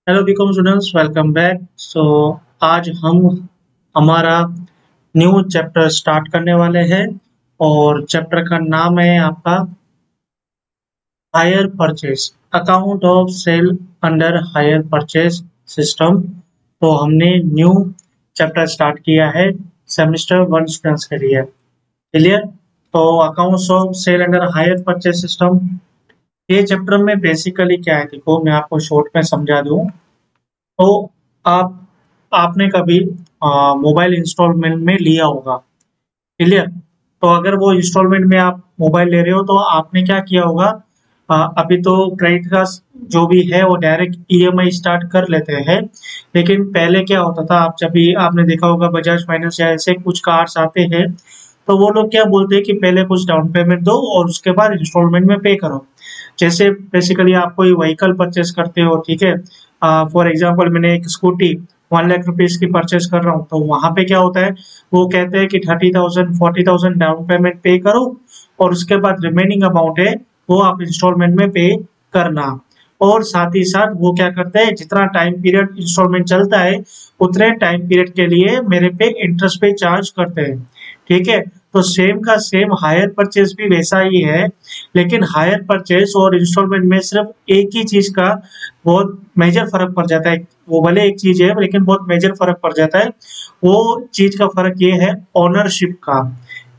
Hello BCom students, welcome back. आज हम हमारा न्यू चैप्टर स्टार्ट करने वाले हैं और चैप्टर का नाम है आपका hire purchase, account of sale under hire purchase system. तो हमने न्यू चैप्टर स्टार्ट किया है सेमेस्टर 1 स्टूडेंट्स के लिए। क्लियर? तो accounts of sale under hire purchase system, ये चैप्टर में बेसिकली क्या है, देखो मैं आपको शॉर्ट में समझा दूं। तो आप आपने कभी मोबाइल इंस्टॉलमेंट में लिया होगा। क्लियर? तो अगर वो इंस्टॉलमेंट में आप मोबाइल ले रहे हो तो आपने क्या किया होगा, अभी तो क्रेडिट का जो भी है वो डायरेक्ट ईएमआई स्टार्ट कर लेते हैं। लेकिन पहले क्या होता था, आप जब भी आपने देखा होगा बजाज फाइनेंस या ऐसे कुछ कार्ड्स आते हैं तो वो लोग क्या बोलते हैं कि पहले कुछ डाउन पेमेंट दो और उसके बाद इंस्टॉलमेंट में पे करो। जैसे बेसिकली आप कोई व्हीकल परचेस करते हो, ठीक है, फॉर एग्जांपल मैंने एक स्कूटी 1 लाख रुपीज की परचेस कर रहा हूँ, तो वहां पे क्या होता है, वो कहते हैं कि 30,000 40,000 डाउन पेमेंट पे करो और उसके बाद रिमेनिंग अमाउंट है वो आप इंस्टॉलमेंट में पे करना। और साथ ही साथ वो क्या करते हैं, जितना टाइम पीरियड इंस्टॉलमेंट चलता है उतने टाइम पीरियड के लिए मेरे पे इंटरेस्ट पे चार्ज करते हैं। ठीक है, तो सेम का सेम हायर परचेज भी वैसा ही है, लेकिन हायर परचेज और इंस्टॉलमेंट में सिर्फ एक ही चीज का बहुत मेजर फर्क पड़ जाता है। वो भले एक चीज है लेकिन बहुत मेजर फर्क पड़ जाता है। वो चीज का फर्क ये है ओनरशिप का।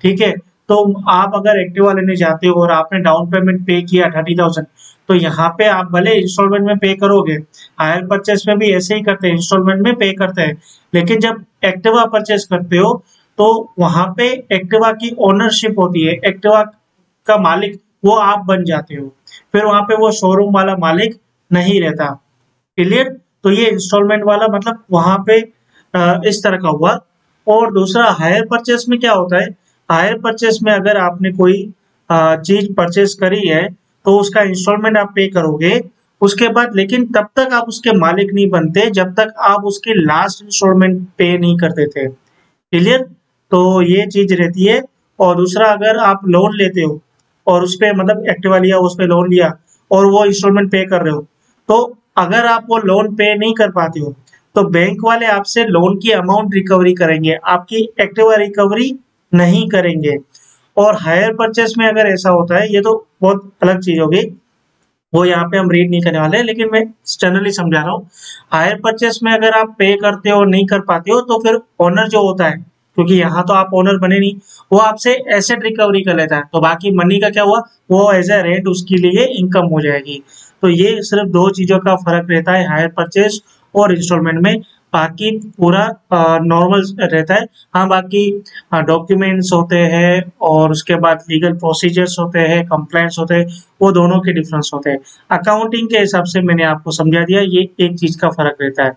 ठीक है, तो आप अगर एक्टिवा लेने जाते हो और आपने डाउन पेमेंट पे किया 30,000, तो यहाँ पे आप भले इंस्टॉलमेंट में पे करोगे, हायर परचेज में भी ऐसे ही करते हैं, इंस्टॉलमेंट में पे करते हैं। लेकिन जब एक्टिवा परचेज करते हो तो वहां पे एक्टिवा की ओनरशिप होती है, एक्टिवा का मालिक वो आप बन जाते हो, फिर वहां पे वो शोरूम वाला मालिक नहीं रहता। क्लियर? तो ये इंस्टॉलमेंट वाला मतलब वहां पे इस तरह का हुआ। और दूसरा हायर परचेस में क्या होता है, हायर परचेस में अगर आपने कोई चीज परचेस करी है तो उसका इंस्टॉलमेंट आप पे करोगे उसके बाद, लेकिन तब तक आप उसके मालिक नहीं बनते जब तक आप उसकी लास्ट इंस्टॉलमेंट पे नहीं करते थे। क्लियर? तो ये चीज रहती है। और दूसरा, अगर आप लोन लेते हो और उस पे मतलब एक्टिवा लिया, उस पे लोन लिया और वो इंस्टॉलमेंट पे कर रहे हो, तो अगर आप वो लोन पे नहीं कर पाते हो तो बैंक वाले आपसे लोन की अमाउंट रिकवरी करेंगे, आपकी एक्टिवा रिकवरी नहीं करेंगे। और हायर परचेस में अगर ऐसा होता है, ये तो बहुत अलग चीज होगी, वो यहाँ पे हम रीड नहीं करने वाले हैं, लेकिन मैं जनरली समझा रहा हूँ। हायर परचेस में अगर आप पे करते हो और नहीं कर पाते हो तो फिर ओनर जो होता है, क्योंकि यहाँ तो आप ओनर बने नहीं, वो आपसे एसेट रिकवरी कर लेता है, तो बाकी मनी का क्या हुआ, वो एज ए रेंट उसके लिए इनकम हो जाएगी। तो ये सिर्फ दो चीजों का फर्क रहता है हायर परचेस और इंस्टॉलमेंट में, बाकी पूरा नॉर्मल रहता है। हाँ, बाकी डॉक्यूमेंट्स होते हैं और उसके बाद लीगल प्रोसीजर्स होते हैं, कंप्लायंस होते हैं, वो दोनों के डिफरेंस होते हैं। अकाउंटिंग के हिसाब से मैंने आपको समझा दिया, ये एक चीज का फर्क रहता है।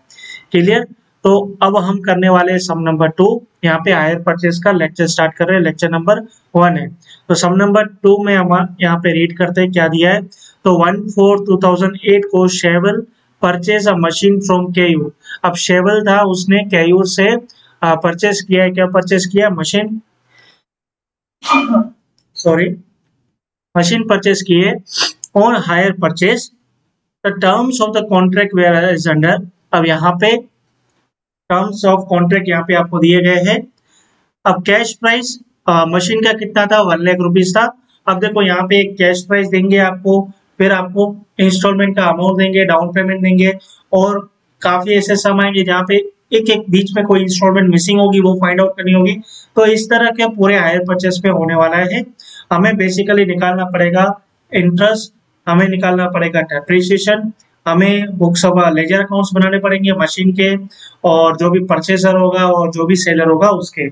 क्लियर? तो अब हम करने वाले हैं सम नंबर 2। यहाँ पे हायर परचेज का लेक्चर स्टार्ट कर रहे हैं, लेक्चर नंबर 1 है। तो सम नंबर 2 में हम यहाँ पे रीड करते हैं क्या दिया है। तो 1/4/2008 को शेवल purchase a machine from Keyur. अब शेवल था, उसने केयूर से परचेज किया है, क्या परचेज किया, मशीन, सॉरी, मशीन परचेज किए on hire purchase. The terms of the contract where is under. अब यहाँ पे टर्म्स ऑफ कॉन्ट्रैक्ट यहाँ पे आपको दिए गए हैं। अब कैश प्राइस मशीन का कितना था, 1 लाख रुपीज था। अब देखो यहाँ पे एक कैश प्राइस देंगे आपको, फिर आपको इंस्टॉलमेंट का अमाउंट देंगे, डाउन पेमेंट देंगे, और काफी ऐसे सम आएंगे जहाँ पे एक एक बीच में कोई इंस्टॉलमेंट मिसिंग होगी, वो फाइंड आउट करनी होगी। तो इस तरह के पूरे हायर परचेस पे होने वाला है। हमें बेसिकली निकालना पड़ेगा इंटरेस्ट, हमें निकालना पड़ेगा डेप्रिसिएशन, हमें बुक्स ऑफ लेजर अकाउंट्स बनाने पड़ेंगे मशीन के, और जो भी परचेसर होगा और जो भी सेलर होगा उसके।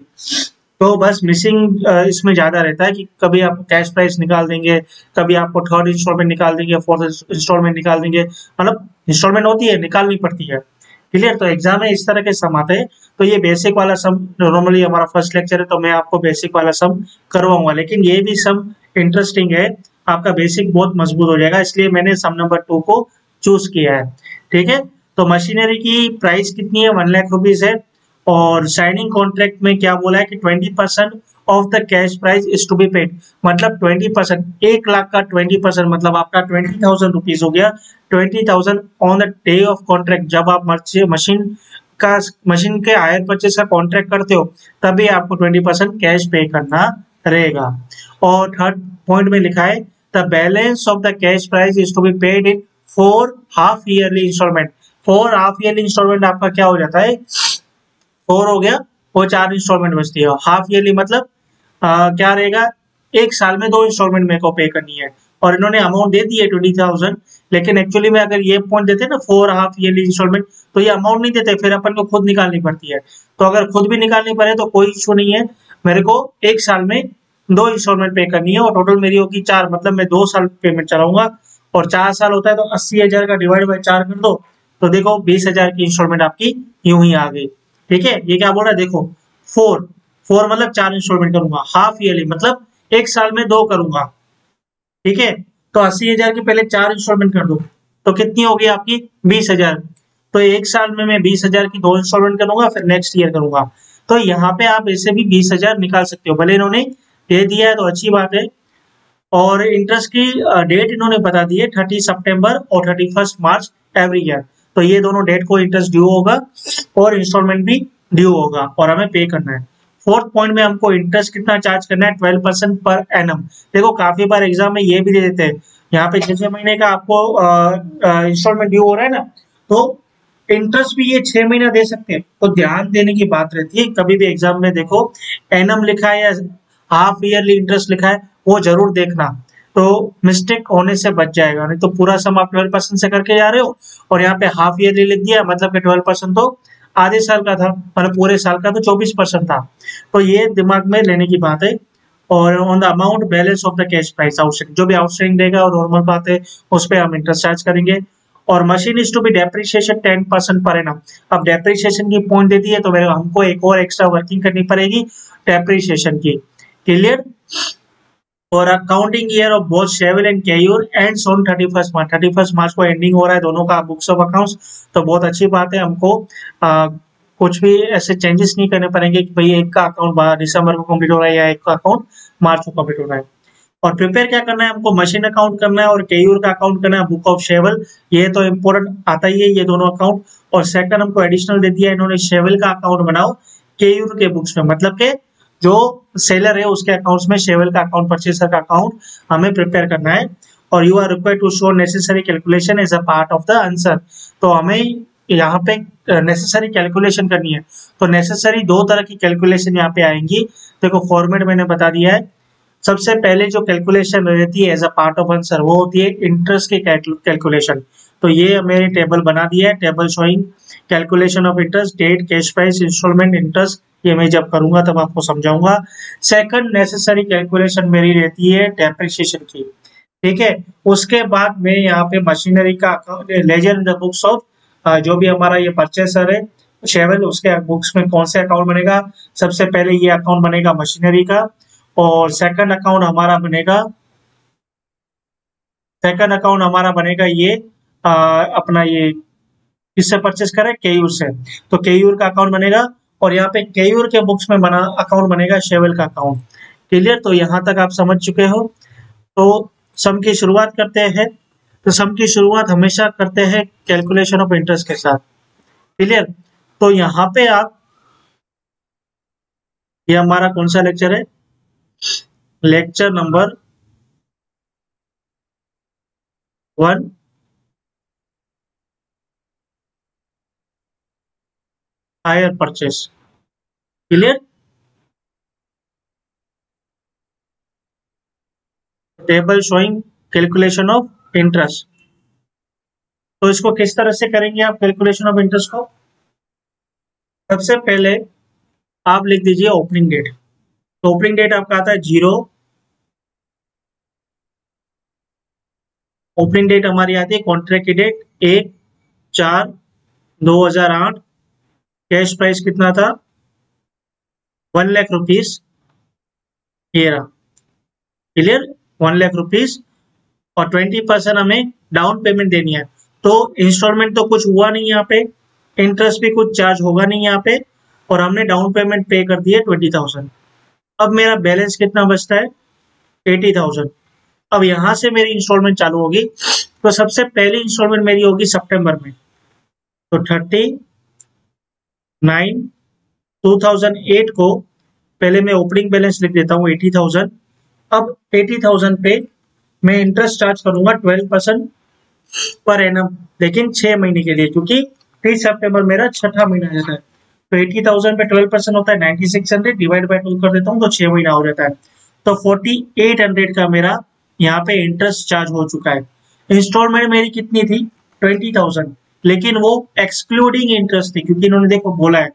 तो बस मिसिंग इसमें ज्यादा रहता है कि कभी आप कैश प्राइस निकाल देंगे, कभी आपको थर्ड इंस्टॉलमेंट निकाल देंगे, फोर्थ इंस्टॉलमेंट निकाल देंगे, मतलब इंस्टॉलमेंट होती है, निकालनी पड़ती है। क्लियर? तो एग्जाम में इस तरह के सम आते हैं। तो ये बेसिक वाला सम, नॉर्मली हमारा फर्स्ट लेक्चर है तो मैं आपको बेसिक वाला सम करवाऊंगा, लेकिन ये भी सम इंटरेस्टिंग है, आपका बेसिक बहुत मजबूत हो जाएगा, इसलिए मैंने सम नंबर 2 को चूज किया है। ठीक है, तो मशीनरी की प्राइस कितनी है, 1 लाख रुपीज है। और साइनिंग कॉन्ट्रैक्ट में क्या बोला है कि 20% of the cash price is to be paid, मतलब 20%, 1 लाख का 20%, मतलब आपका 20,000 रुपीज हो गया। 20,000 on the day of contract, जब आप मशीन के हायर परचेज का कॉन्ट्रैक्ट करते हो तभी आपको 20% कैश पे करना रहेगा। और थर्ड पॉइंट में लिखा है the balance of the cash price is to be paid in 4 half yearly instalment. 4 half yearly instalment आपका क्या हो जाता है, 4 हो गया, वो 4 इंस्टॉलमेंट बचती है। हाफ ईयरली मतलब क्या रहेगा, एक साल में 2 इंस्टॉलमेंट मेरे को पे करनी है। और इन्होंने अमाउंट दे दी है 20,000, लेकिन एक्चुअली में अगर ये पॉइंट देते ना 4 हाफ ईयरली इंस्टॉलमेंट, तो ये अमाउंट नहीं देते, फिर अपन को खुद निकालनी पड़ती है। तो अगर खुद भी निकालनी पड़े तो कोई इशू नहीं है, मेरे को एक साल में 2 इंस्टॉलमेंट पे करनी है और टोटल मेरी होगी 4, मतलब मैं 2 साल पेमेंट चलाऊंगा। और 4 साल होता है तो 80,000 का डिवाइड बाई 4 कर दो, तो देखो 20,000 की इंस्टॉलमेंट आपकी यूं ही आ गई। ठीक है, ये क्या बोल रहा है देखो, 4 मतलब 4 इंस्टॉलमेंट करूंगा, हाफ ईयरली मतलब एक साल में 2 करूंगा। ठीक है, तो 80,000 की पहले 4 इंस्टॉलमेंट कर दो, तो कितनी होगी आपकी 20,000। तो एक साल में मैं 20,000 की 2 इंस्टॉलमेंट करूंगा, फिर नेक्स्ट ईयर करूंगा। तो यहाँ पे आप ऐसे भी 20,000 निकाल सकते हो, भले इन्होंने दे दिया है तो अच्छी बात है। और इंटरेस्ट की डेट इन्होंने बता दी है 30 सितंबर और 31 मार्च एवरी ईयर। तो ये दोनों डेट को इंटरेस्ट ड्यू होगा और इंस्टॉलमेंट भी ड्यू होगा और हमें पे करना है। फोर्थ पॉइंट में हमको इंटरेस्ट कितना चार्ज करना है, 12% पर एनम। देखो काफी बार एग्जाम में ये भी दे देते हैं, यहाँ पे 6 महीने का आपको इंस्टॉलमेंट ड्यू हो रहा है ना, तो इंटरेस्ट भी ये 6 महीना दे सकते हैं। तो ध्यान देने की बात रहती है, कभी भी एग्जाम में देखो एनम लिखा है या हाफ ईयरली इंटरेस्ट लिखा है, वो जरूर देखना, तो मिस्टेक होने से बच जाएगा। नहीं तो पूरा सम आप 12% से करके जा रहे हो और यहाँ पे हाफ ईयरली लिख दिया, मतलब कि 12% तो आधे साल का था, मतलब पूरे साल का तो 24% था। तो ये दिमाग में लेने की बात है। और on the amount balance of the cash price outstanding, जो भी आउटस्टैंडिंग देगा और नॉर्मल बात है, उस पर हम इंटरेस्ट चार्ज करेंगे। और machine is to be depreciation 10% per annum. अब डेप्रिसिएशन की पॉइंट दे दी है तो मेरे हमको एक और एक्स्ट्रा वर्किंग करनी पड़ेगी डेप्रिसिएशन की। क्लियर। और अकाउंटिंग ईयर ऑफ बोथ शेवेल and Keyur ends on 31 March. 31 मार्च को एंडिंग हो रहा है दोनों का बुक्स ऑफ अकाउंट्स, तो बहुत अच्छी बात है। हमको कुछ भी ऐसे चेंजेस नहीं करने पड़ेंगे कि भाई एक का अकाउंट दिसंबर को कंप्लीट हो रहा है या एक का अकाउंट मार्च को कंप्लीट हो रहा है। और प्रिपेयर क्या करना है हमको, मशीन अकाउंट करना है और केयूर का अकाउंट करना है, बुक ऑफ शेवल, ये तो इम्पोर्टेंट आता ही है ये दोनों अकाउंट। और सेकंड हमको एडिशनल दे दिया इन्होंने, शेवल का अकाउंट बनाओ केयूर के बुक्स में, मतलब के जो सेलर है उसके अकाउंट्स में शेवल का अकाउंट, परचेसर का अकाउंट हमें प्रिपेयर करना है। और you are required to show necessary calculation as a part of the answer. तो हमें यहाँ पे नेसेसरी कैलकुलेशन करनी है, तो नेसेसरी 2 तरह की कैलकुलेशन यहाँ पे आएंगी। देखो फॉर्मेट मैंने बता दिया है। सबसे पहले जो कैलकुलेशन रहती है as a part of answer, वो होती है इंटरेस्ट की कैलकुलेशन। तो ये मैंने टेबल बना दिया है, table showing calculation of interest, date, cash price, instalment, interest. ये मैं जब करूंगा तब आपको समझाऊंगा। सेकंड नेसेसरी कैलकुलेशन मेरी रहती है डेप्रिसिएशन की। ठीक है, उसके बाद मैं यहाँ पे मशीनरी का ledger in the books of, जो भी हमारा ये परचेसर है शेवल, उसके बुक्स में कौन से अकाउंट बनेगा। सबसे पहले ये अकाउंट बनेगा मशीनरी का, और सेकंड अकाउंट हमारा बनेगा ये अपना ये किससे परचेस करें, केयूर से, तो केयूर का अकाउंट बनेगा। और यहाँ पे केयूर के बुक्स में बना अकाउंट बनेगा शेवल का अकाउंट। क्लियर, तो यहाँ तक आप समझ चुके हो। तो सम की शुरुआत करते हैं, तो सम की शुरुआत हमेशा करते हैं कैलकुलेशन ऑफ इंटरेस्ट के साथ। क्लियर, तो यहाँ पे आप, ये हमारा कौन सा लेक्चर है, lecture number 1, hire purchase. Clear, table showing calculation of interest. तो इसको किस तरह से करेंगे आप कैलकुलेशन ऑफ इंटरेस्ट को। सबसे पहले आप लिख दीजिए ओपनिंग डेट। तो ओपनिंग डेट आपका आता है 0, ओपनिंग डेट हमारी आती है कॉन्ट्रैक्ट की डेट 1/4/2008। कैश प्राइस कितना था, 1 लाख रुपीज। ये रहा, क्लियर, 1 लाख रुपीज। और 20% हमें डाउन पेमेंट देनी है। तो इंस्टॉलमेंट तो कुछ हुआ नहीं यहाँ पे, इंटरेस्ट भी कुछ चार्ज होगा नहीं यहाँ पे, और हमने डाउन पेमेंट पे कर दिए 20,000। अब मेरा बैलेंस कितना बचता है 80,000। अब यहाँ से मेरी इंस्टॉलमेंट चालू होगी, तो सबसे पहली इंस्टॉलमेंट मेरी होगी सितंबर में, तो 30/9/2008 को पहले मैं ओपनिंग बैलेंस लिख देता हूँ 80,000। अब 80,000 पे मैं इंटरेस्ट चार्ज करूंगा 12% पर एनम, लेकिन 6 महीने के लिए, क्योंकि 30 सितंबर मेरा छठा महीना आ जाता है। तो 80,000 पे 12% होता है 9600, डिवाइड बाय 2 कर देता हूँ तो 6 महीना हो जाता है। तो 4800 का मेरा यहाँ पे इंटरेस्ट चार्ज हो चुका है। इंस्टॉलमेंट मेरी कितनी थी 20,000, लेकिन वो एक्सक्लूडिंग इंटरेस्ट थी, क्योंकि इन्होंने देखो बोला है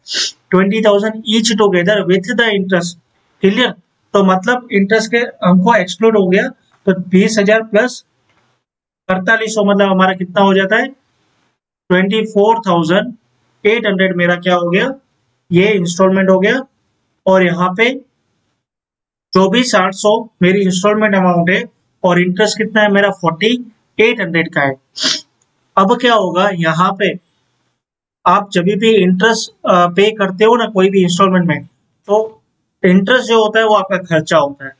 20,000 each together with the interest. Clear? तो मतलब इंटरेस्ट के हमको एक्सक्लूड हो गया, तो 20,000 प्लस 4800 मतलब हमारा कितना हो जाता है 24,800 मेरा क्या हो गया, ये इंस्टॉलमेंट हो गया। और यहाँ पे 24,800 मेरी इंस्टॉलमेंट अमाउंट है, और इंटरेस्ट कितना है मेरा 4800 का है। अब क्या होगा यहाँ पे, आप जब भी इंटरेस्ट पे करते हो ना कोई भी इंस्टॉलमेंट में, तो इंटरेस्ट जो होता है वो आपका खर्चा होता है,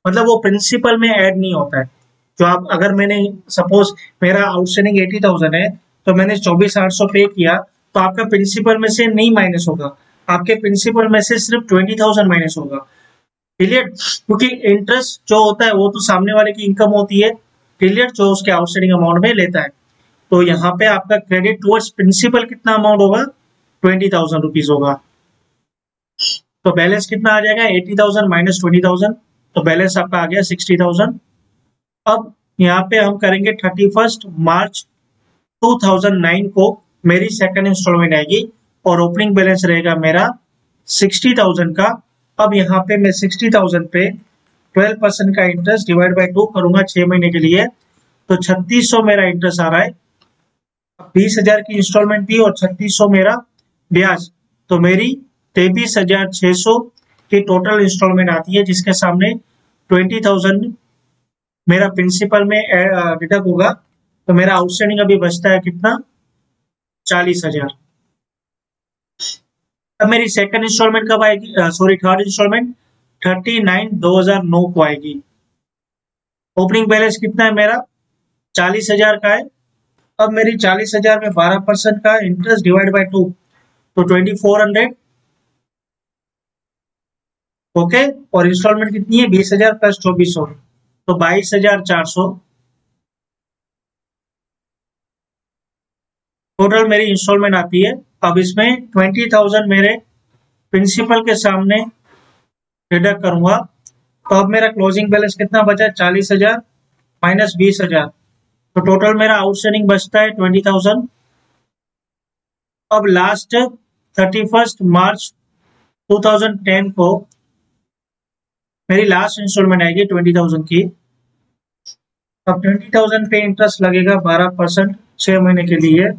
मतलब वो प्रिंसिपल में ऐड नहीं होता है। जो आप, अगर मैंने सपोज मेरा आउटस्टैंडिंग 80,000 है, तो मैंने 24,800 पे किया, तो आपका प्रिंसिपल में से नहीं माइनस होगा, आपके प्रिंसिपल में से सिर्फ 20,000 माइनस होगा। क्लियर? क्योंकि इंटरेस्ट जो होता है वो तो सामने वाले की इनकम होती है, क्लियर, जो उसके आउटस्टैंडिंग अमाउंट में लेता है। तो यहाँ पे आपका क्रेडिट टुवर्ड्स प्रिंसिपल कितना अमाउंट होगा 20,000 रुपीज होगा। तो बैलेंस कितना आ जाएगा 80,000 माइनस 20,000, तो बैलेंस आपका आ गया 60,000। अब यहाँ पे हम करेंगे 31 मार्च 2009 को मेरी सेकंड इंस्टॉलमेंट आएगी, और ओपनिंग बैलेंस रहेगा मेरा 60,000 का। अब यहाँ पे मैं 60,000 पे 12% का इंटरेस्ट डिवाइड बाय 2 करूंगा 6 महीने के लिए, तो 3600 मेरा इंटरेस्ट आ रहा है। 20,000 की इंस्टॉलमेंट थी और 3600 मेरा ब्याज, तो मेरी 23,600 की टोटल इंस्टॉलमेंट आती है, जिसके सामने 20,000 मेरा प्रिंसिपल में डिडक्ट होगा। तो मेरा आउटस्टैंडिंग अभी बचता है कितना 40,000। अब मेरी सेकंड इंस्टॉलमेंट कब आएगी, सॉरी थर्ड इंस्टॉलमेंट 30/9/2009 को आएगी। ओपनिंग बैलेंस कितना है मेरा 40,000 का है। अब मेरी 40,000 में 12% का इंटरेस्ट डिवाइड बाय 2, तो 2400। ओके, और इंस्टॉलमेंट कितनी है 20,000 प्लस 2400, तो 22,400 टोटल मेरी इंस्टॉलमेंट आती है। अब इसमें 20,000 मेरे प्रिंसिपल के सामने डिडक्ट करूंगा, तो अब मेरा क्लोजिंग बैलेंस कितना बचा 40,000 माइनस 20,000, तो टोटल मेरा आउटस्टैंडिंग बचता है 20,000। अब लास्ट 31 मार्च 2010 को मेरी लास्ट इंस्टॉलमेंट आएगी 20,000 की। अब 20,000 पे इंटरेस्ट लगेगा 12% 6 महीने के लिए,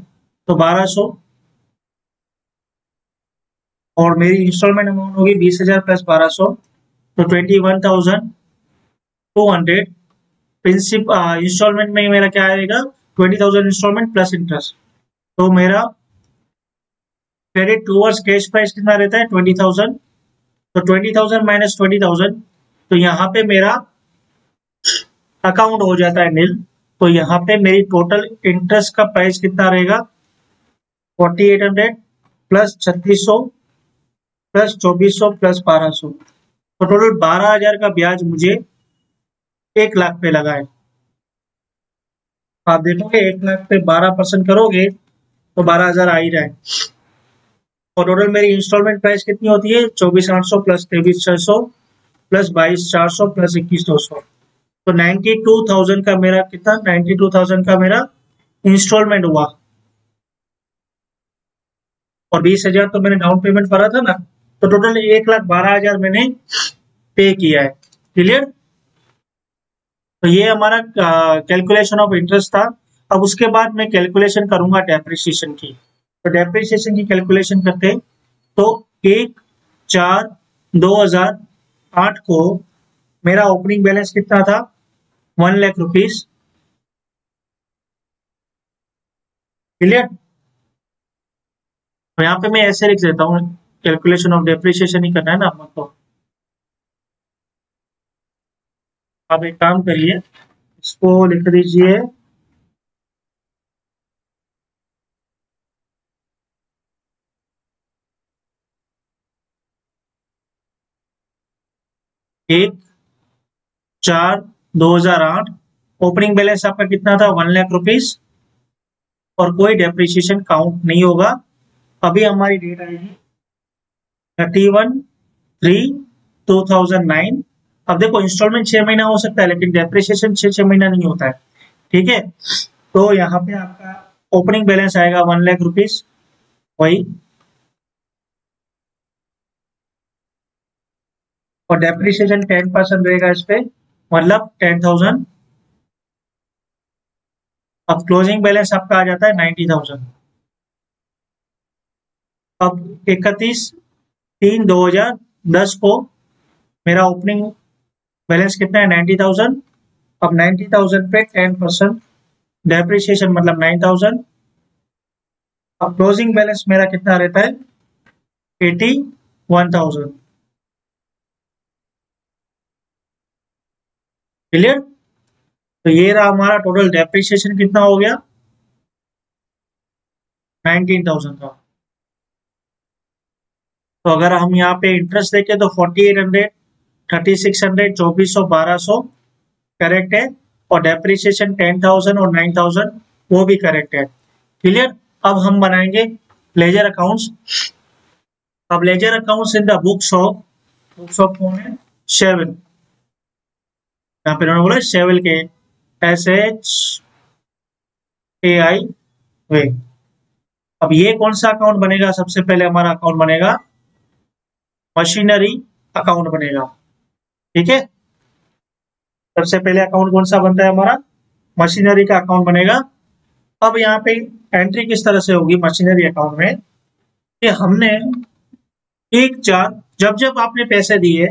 तो 1200, और मेरी इंस्टॉलमेंट अमाउंट होगी 20,000 प्लस 1200, तो 21,200। प्रिंसिप इंस्टॉलमेंट में मेरा क्या आएगा 20,000 इंस्टॉलमेंट प्लस इंटरेस्ट, तो मेरा क्रेडिट टूवर्ड्स कैश प्राइस कितना रहता है 20,000, तो 20,000 माइनस 20,000, तो यहाँ पे मेरा अकाउंट हो जाता है नील। तो यहाँ पे मेरी टोटल इंटरेस्ट का प्राइस कितना रहेगा 4800 प्लस 3600 प्लस 2400 प्लस 1200, तो टोटल 12,000 का ब्याज मुझे 1 लाख पे लगा है। आप देखोगे 1 लाख पे 12% करोगे तो 12,000 आ ही रहा है। और टोटल मेरी इंस्टॉलमेंट प्राइस कितनी होती है 24,800 प्लस 23,600 प्लस 22,400 प्लस 21,200, तो 92,000 का मेरा कितना 92,000 का मेरा इंस्टॉलमेंट हुआ। और 20,000 तो मैंने डाउन पेमेंट करा था ना, तो टोटल 1,12,000 मैंने पे किया है। क्लियर? तो ये हमारा कैलकुलेशन ऑफ इंटरेस्ट था। अब उसके बाद मैं कैलकुलेशन करूंगा डेप्रिसिएशन की। तो डेप्रिसिएशन की कैलकुलेशन करते हैं, तो 1/4/2008 को मेरा ओपनिंग बैलेंस कितना था 1 लाख रुपीज। क्लियर? तो यहाँ पे मैं ऐसे लिख देता हूँ, कैलकुलेशन ऑफ डेप्रिसिएशन ही करना है ना हमको। आप एक काम करिए, इसको लिख दीजिए 1/4/2008। ओपनिंग बैलेंस आपका कितना था? 1,00,000 रुपीज, और कोई डेप्रिसिएशन काउंट नहीं होगा। अभी हमारी डेट आएगी 31/3/2009। अब देखो, इंस्टॉलमेंट 6 महीना हो सकता है, लेकिन डेप्रिसिएशन 6 महीना नहीं होता है। ठीक है, तो यहाँ पे आपका ओपनिंग बैलेंस आएगा 1,00,000 रुपीज, वही, और डेप्रिसिएशन 10% रहेगा इस पे, मतलब 10,000। अब क्लोजिंग बैलेंस आपका आ जाता है 90,000। अब 31/3/2010 को मेरा ओपनिंग बैलेंस कितना है? 90,000। अब 90,000 पे 10% डेप्रिसिएशन, मतलब 9,000। अब क्लोजिंग बैलेंस मेरा कितना रहता है? 81,000। क्लियर? तो ये रहा हमारा टोटल डेप्रिसिएशन, कितना हो गया? 19,000 का। तो अगर हम यहाँ पे इंटरेस्ट देखें तो 4,800, 3,600, 2,400, 1,200 करेक्ट है, और डेप्रिसिएशन 10,000 और 9,000 वो भी करेक्ट है। क्लियर? अब हम बनाएंगे लेजर अकाउंट्स। अब ledger accounts in the books of कौन है? शेविल। यहाँ पे उन्होंने बोला शेविल के, SHAI वे। अब ये कौन सा अकाउंट बनेगा? सबसे पहले हमारा अकाउंट बनेगा मशीनरी अकाउंट बनेगा। ठीक है, सबसे पहले अकाउंट कौन सा बनता है? हमारा मशीनरी का अकाउंट बनेगा। अब यहाँ पे एंट्री किस तरह से होगी मशीनरी अकाउंट में, कि हमने 1/4, जब जब आपने पैसे दिए,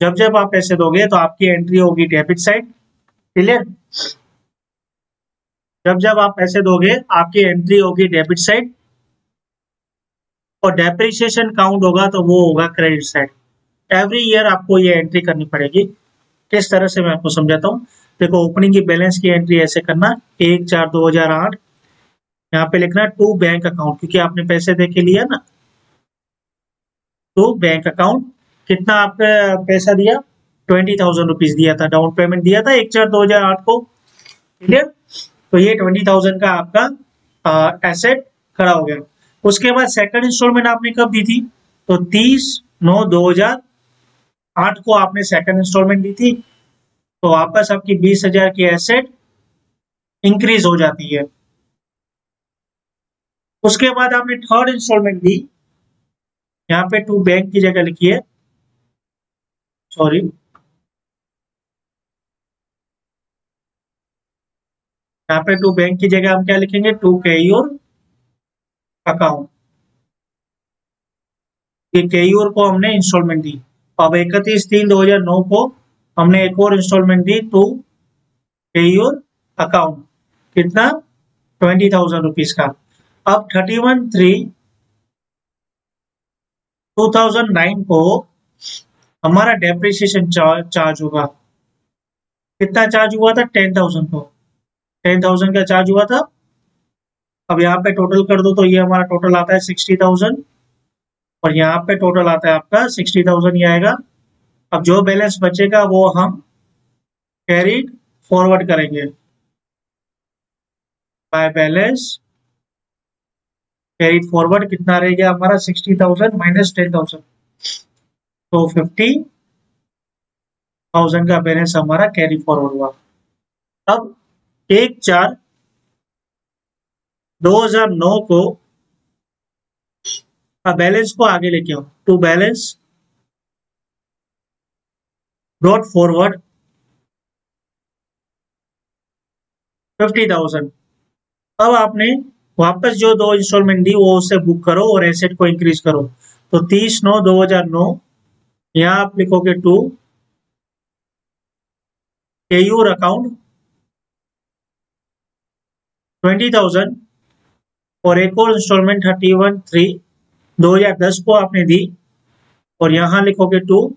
जब जब आप पैसे दोगे तो आपकी एंट्री होगी डेबिट साइड। क्लियर? जब जब आप पैसे दोगे आपकी एंट्री होगी डेबिट साइड, और डेप्रिसिएशन काउंट होगा तो वो होगा क्रेडिट साइड। एवरी ईयर आपको ये एंट्री करनी पड़ेगी। किस तरह से, मैं आपको समझाता हूँ। देखो, ओपनिंग की बैलेंस की एंट्री ऐसे करना, 1/4/2008, यहाँ पे लिखना टू बैंक अकाउंट, क्योंकि आपने पैसे दे के लिया ना। तो बैंक अकाउंट, कितना आपने पैसा दिया? 20,000 रुपीज दिया था, डाउन पेमेंट दिया था 1/4/2008 को। क्लियर? तो ये 20,000 का आपका एसेट खड़ा हो गया। उसके बाद सेकंड इंस्टॉलमेंट आपने कब दी थी? तो 30/9/2008 को आपने सेकंड इंस्टॉलमेंट दी थी। तो वापस आपकी 20,000 की एसेट इंक्रीज हो जाती है। उसके बाद आपने थर्ड इंस्टॉलमेंट दी, यहाँ पे टू बैंक की जगह लिखिए, सॉरी, यहाँ पे टू बैंक की जगह हम क्या लिखेंगे? To Keyur account. ये केयूर को हमने इंस्टॉलमेंट दी। अब 31/3/2009 को हमने एक और instalment the to Keyur account. कितना? 20,000 रुपीज का। अब 31/3/2009 को हमारा डेप्रिसिएशन चार्ज होगा। कितना चार्ज हुआ था? 10,000 को, 10,000 का चार्ज हुआ था। अब यहाँ पे टोटल कर दो तो ये हमारा टोटल आता है 60,000, और यहाँ पे टोटल आता है आपका 60,000 ही आएगा। अब जो बैलेंस बचेगा वो हम कैरीड फॉरवर्ड करेंगे बाय बैलेंस कैरीड फॉरवर्ड। कितना रह गया हमारा? 60,000 माइनस 10,000, तो 50,000 का बैलेंस हमारा कैरी फॉरवर्ड हुआ। अब 1/4/2009 को बैलेंस को आगे लेके आओ, टू बैलेंस ब्रॉट फॉरवर्ड 50,000। अब आपने वापस जो दो इंस्टॉलमेंट दी वो उसे बुक करो और एसेट को इंक्रीज करो। तो 30/9/2009, यहाँ आप लिखोगे टू केयूर अकाउंट 20,000, और एक और इंस्टॉलमेंट 31/3/2010 को आपने दी, और यहाँ लिखोगे टू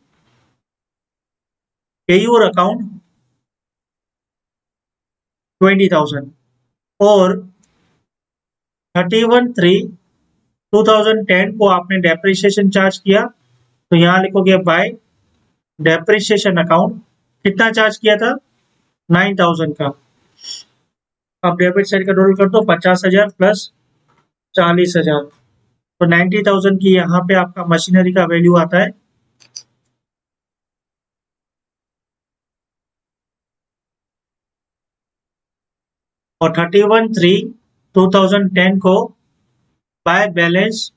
केयूर अकाउंट 20,000 और 31/3/2010 को आपने डेप्रिसिएशन चार्ज किया, तो यहाँ लिखोगे बाय डेप्रिसिएशन अकाउंट कितना चार्ज किया था 9,000 का। अब डेबिट साइड का टोटल कर दो 50,000 प्लस 40,000, तो 90,000 की यहाँ पे आपका मशीनरी का वैल्यू आता है। और 31/3/2010 को बाय बैलेंस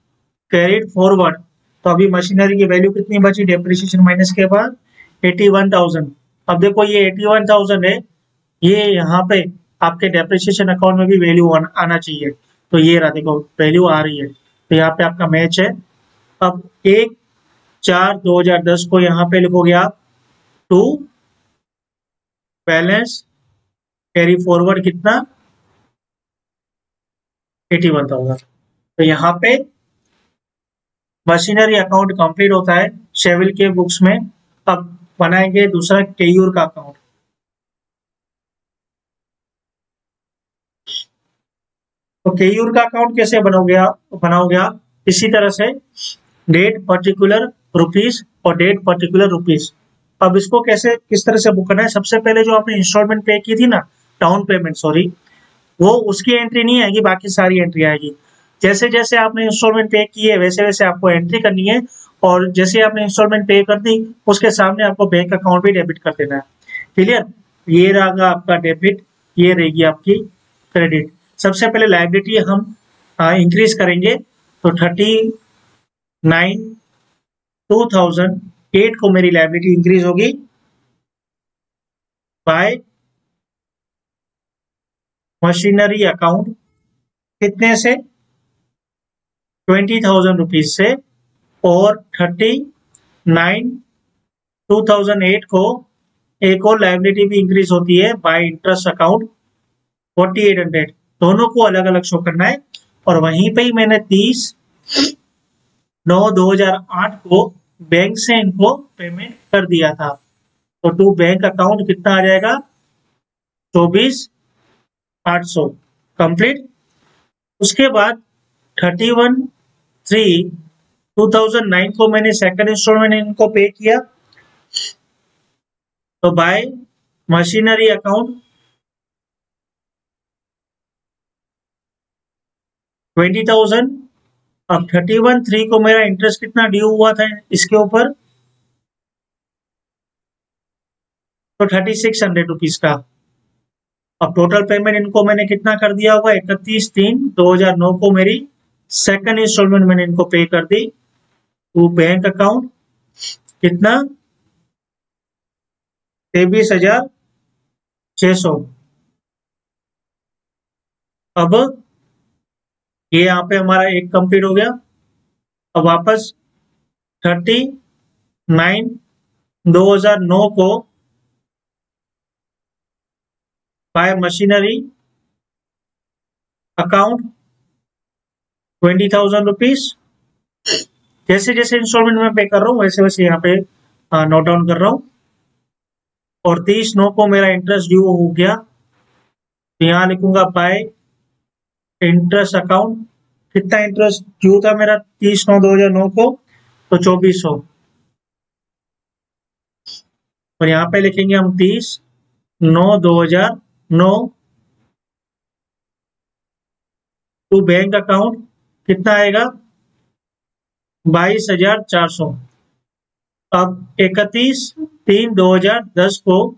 कैरिड फॉरवर्ड, तो अभी मशीनरी की वैल्यू कितनी बची डेप्रिसिएशन माइनस के बाद 81,000। अब देखो ये 81,000 है, ये यहाँ पे आपके डेप्रिसिएशन अकाउंट में भी वैल्यू आना चाहिए, तो ये रहा देखो वैल्यू आ रही है, तो यहाँ पे आपका मैच है। अब 1/4/2010 को यहाँ पे लिखोगे आप टू बैलेंस कैरी फॉरवर्ड कितना 81,000, तो यहाँ पे मशीनरी अकाउंट कंप्लीट होता है शेविल के बुक्स में। अब बनाएंगे दूसरा केयूर का अकाउंट। तो केयूर का अकाउंट कैसे बनाओगे आप इसी तरह से डेट पर्टिकुलर रुपीस और डेट पर्टिकुलर रुपीस। अब इसको कैसे किस तरह से बुक करना है, सबसे पहले जो आपने इंस्टॉलमेंट पे की थी ना, डाउन पेमेंट सॉरी, वो उसकी एंट्री नहीं आएगी, बाकी सारी एंट्री आएगी। जैसे जैसे आपने इंस्टॉलमेंट पे की है वैसे वैसे आपको एंट्री करनी है, और जैसे आपने इंस्टॉलमेंट पे कर दी उसके सामने आपको बैंक अकाउंट भी डेबिट कर देना है। क्लियर, ये रहेगा आपका डेबिट, ये रहेगी आपकी क्रेडिट। सबसे पहले लायबिलिटी हम इंक्रीज करेंगे, तो 39/2008 को मेरी लायबिलिटी इंक्रीज होगी बाय मशीनरी अकाउंट कितने से 20,000 रुपीज से, और 39/2008 को एक और लायबिलिटी भी इंक्रीज होती है बाय इंटरेस्ट अकाउंट 4800, दोनों को अलग अलग शो करना है। और वहीं पे ही मैंने 30/9/2008 को बैंक से इनको पेमेंट कर दिया था, तो टू बैंक अकाउंट कितना आ जाएगा 24,800 कंप्लीट। उसके बाद 31/3/2009 को मैंने सेकंड इंस्टॉलमेंट इनको पे किया, तो बाय मशीनरी अकाउंट 20,000। अब 31/3 को मेरा इंटरेस्ट कितना ड्यू हुआ था इसके ऊपर, तो 3600 रुपीज का। अब टोटल पेमेंट इनको मैंने कितना कर दिया होगा 31/3/2009 को मेरी सेकंड इंस्टॉलमेंट मैंने इनको पे कर दी, तो बैंक अकाउंट कितना 23,600। अब ये यहाँ पे हमारा एक कंप्लीट हो गया। अब वापस 30/9/2009 को बाय मशीनरी अकाउंट 20,000 रुपीज। जैसे जैसे इंस्टॉलमेंट में पे कर रहा हूँ वैसे वैसे यहाँ पे नोट डाउन कर रहा हूँ। और 30/9 को मेरा इंटरेस्ट ड्यू हो गया, तो यहाँ लिखूंगा बाय इंटरेस्ट अकाउंट, कितना इंटरेस्ट ड्यू था मेरा 30/9/2009 को, तो 2400। और यहाँ पे लिखेंगे हम 30/9/2009 टू बैंक अकाउंट कितना आएगा 22,400। अब 31/3/2010 को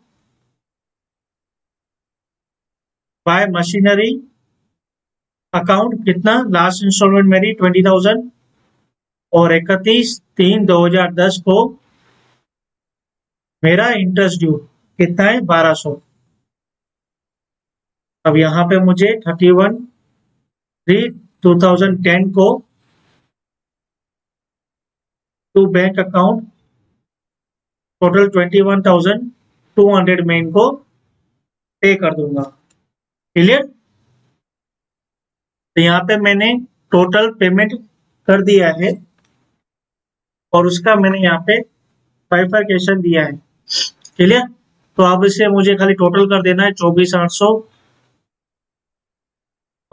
बाय मशीनरी अकाउंट कितना, लास्ट इंस्टॉलमेंट मेरी 20,000, और 31/3/2010 को मेरा इंटरेस्ट ड्यू कितना है 1,200। अब यहाँ पे मुझे 31/3/2010 को टू बैंक अकाउंट टोटल 21,200 में इनको पे कर दूंगा। क्लियर, तो यहाँ पे मैंने टोटल पेमेंट कर दिया है, और उसका मैंने यहाँ पे बाइफरकेशन दिया है। क्लियर, तो अब इसे मुझे खाली टोटल कर देना है 24,800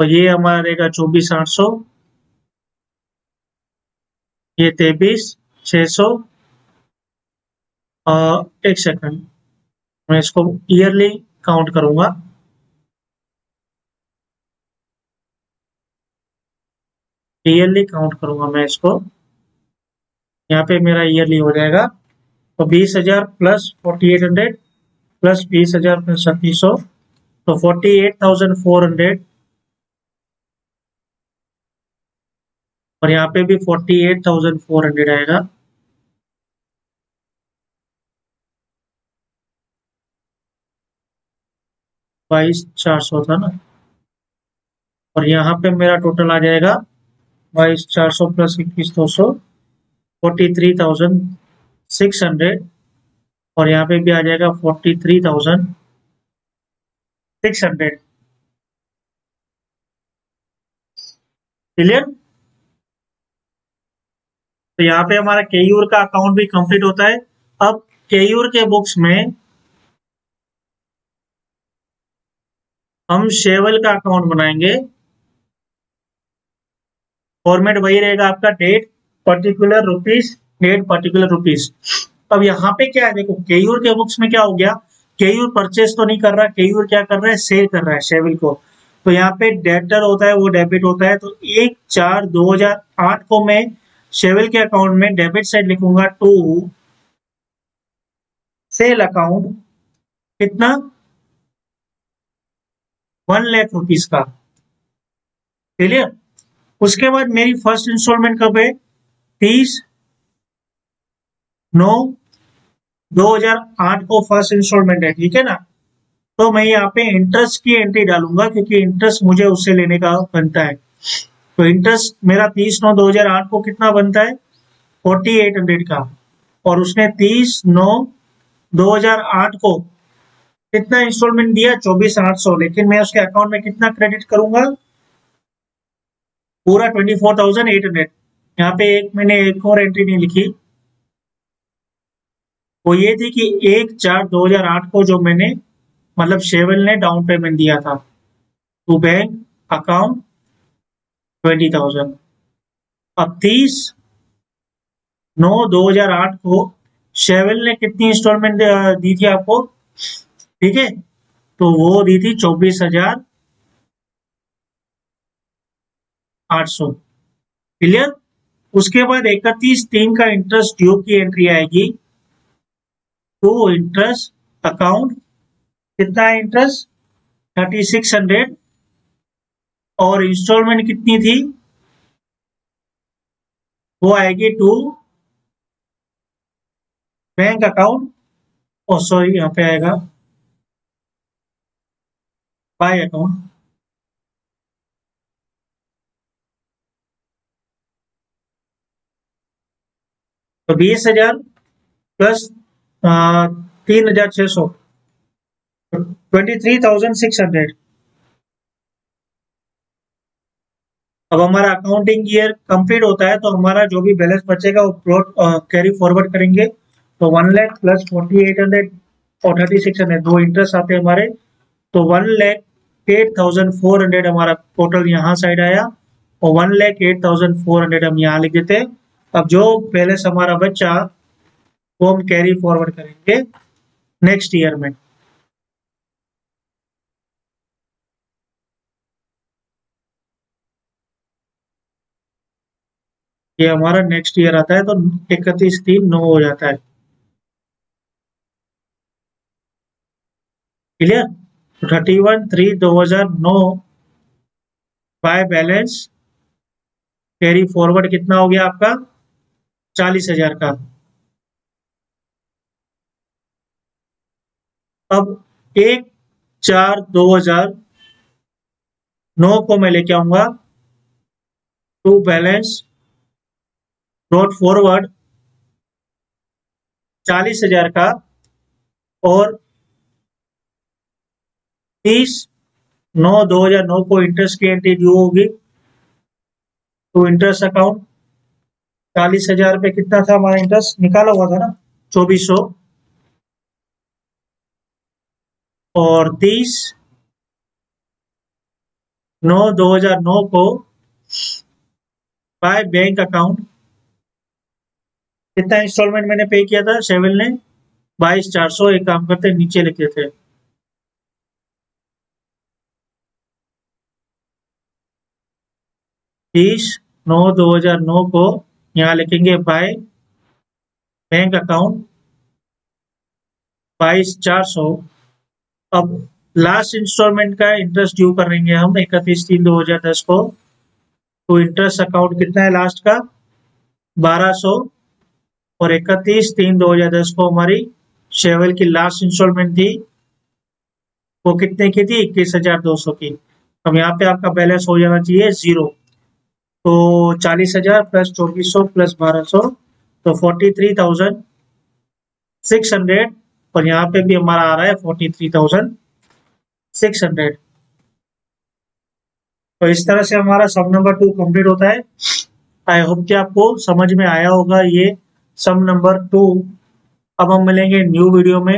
तो ये हमारा रहेगा 24,800, ये 23,600। एक सेकंड, मैं इसको ईयरली काउंट करूंगा। ईयरली काउंट करूंगा मैं इसको, यहाँ पे मेरा ईयरली हो जाएगा। तो 20,000 प्लस 4,800 प्लस 20,000 प्लस 3,600, तो 48,400। और यहाँ पे भी 48,400 आएगा। बाईस 400 था ना, और यहाँ पे मेरा टोटल आ जाएगा 22,400 प्लस 21,200, 43,600। और यहाँ पे भी आ जाएगा 43,600। क्लियर? तो यहाँ पे हमारा केयूर का अकाउंट भी कंप्लीट होता है। अब केयूर के बुक्स में हम शेवल का अकाउंट बनाएंगे। फॉर्मेट वही रहेगा आपका, date particular rupees, date particular rupees. अब यहाँ पे क्या है, देखो केयूर के बुक्स में क्या हो गया, केयूर परचेस तो नहीं कर रहा, केयूर क्या कर रहा है, सेल कर रहा है शेवल को। तो यहाँ पे डेटर होता है वो डेबिट होता है। तो 1/4/2008 को मैं शेवल के अकाउंट में डेबिट साइड लिखूंगा टू सेल अकाउंट, कितना, 1,00,000 रुपीज का। क्लियर? उसके बाद मेरी फर्स्ट इंस्टॉलमेंट कब है, 30/9/2008 को फर्स्ट इंस्टॉलमेंट है, ठीक है ना। तो मैं यहाँ पे इंटरेस्ट की एंट्री डालूंगा, क्योंकि इंटरेस्ट मुझे उससे लेने का बनता है। तो इंटरेस्ट मेरा 30/9/2008 को कितना बनता है, 4800 का। और उसने 30/9/2008 को कितना इंस्टॉलमेंट दिया, 24,800। लेकिन मैं उसके अकाउंट में कितना क्रेडिट करूंगा, पूरा 24,800। यहाँ पे मैंने एक और एंट्री नहीं लिखी, वो ये थी कि 1/4/2008 को जो मैंने, मतलब शेवल ने डाउन पेमेंट दिया था टू बैंक अकाउंट 20,000। अब 30/9/2008 को शेवल ने कितनी इंस्टॉलमेंट दी थी आपको, ठीक है, तो वो दी थी 24,800। क्लियर? उसके बाद 31/3 का इंटरेस्ट ड्यू की एंट्री आएगी टू इंटरेस्ट अकाउंट, कितना है इंटरेस्ट, 3600। और इंस्टॉलमेंट कितनी थी, वो आएगी टू बैंक अकाउंट, और सॉरी यहाँ पे आएगा बाय अकाउंट। तो 20,000 प्लस 3,600, 23,600। अब हमारा अकाउंटिंग ईयर कंप्लीट होता है, तो हमारा जो भी बैलेंस बचेगा वो प्लॉट कैरी फॉरवर्ड करेंगे। तो 1,00,000 प्लस 4,800 और 3,600, दो इंटरेस्ट आते हैं हमारे। तो 1,08,400 हमारा टोटल यहाँ साइड आया, और 1,08,400 हम यहाँ लिख देते हैं। अब जो बैलेंस हमारा बचा वो हम कैरी फॉरवर्ड करेंगे नेक्स्ट ईयर में। ये हमारा नेक्स्ट ईयर आता है, तो 31/3/9 हो जाता है। क्लियर? तो 31/3/2009 बाय बैलेंस कैरी फॉरवर्ड कितना हो गया आपका, 40,000 का। अब 1/4/2009 को मैं लेके आऊंगा टू बैलेंस ब्रॉट फॉरवर्ड 40,000 का, और 30/9/2009 को इंटरेस्ट की एंट्री ड्यू होगी तो इंटरेस्ट अकाउंट 40,000 पे कितना था हमारा इंटरेस्ट निकाला हुआ था ना, 2,400। और 9/2009 को बाय बैंक अकाउंट कितना इंस्टॉलमेंट मैंने पे किया था सेविल ने 22,400। एक काम करते नीचे लिख देते 30/9/2009 को यहाँ लिखेंगे बाय बैंक अकाउंट 22,400। अब लास्ट इंस्टॉलमेंट का इंटरेस्ट ड्यू करेंगे हम 31/3/2010 को। तो इंटरेस्ट अकाउंट कितना है लास्ट का 1200 और 31/3/2010 को हमारी शेवल की लास्ट इंस्टॉलमेंट थी वो कितने की थी 21,200 की। अब यहाँ पे आपका बैलेंस हो जाना चाहिए 0। तो 40,000 प्लस 2400 प्लस 1200 तो 43,600 और यहाँ पे भी हमारा आ रहा है 43,600। तो इस तरह से हमारा सम नंबर 2 कंप्लीट होता है। आई होप कि आपको समझ में आया होगा ये सम नंबर 2। अब हम मिलेंगे न्यू वीडियो में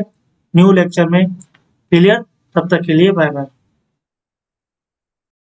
न्यू लेक्चर में। क्लियर? तब तक के लिए बाय बाय।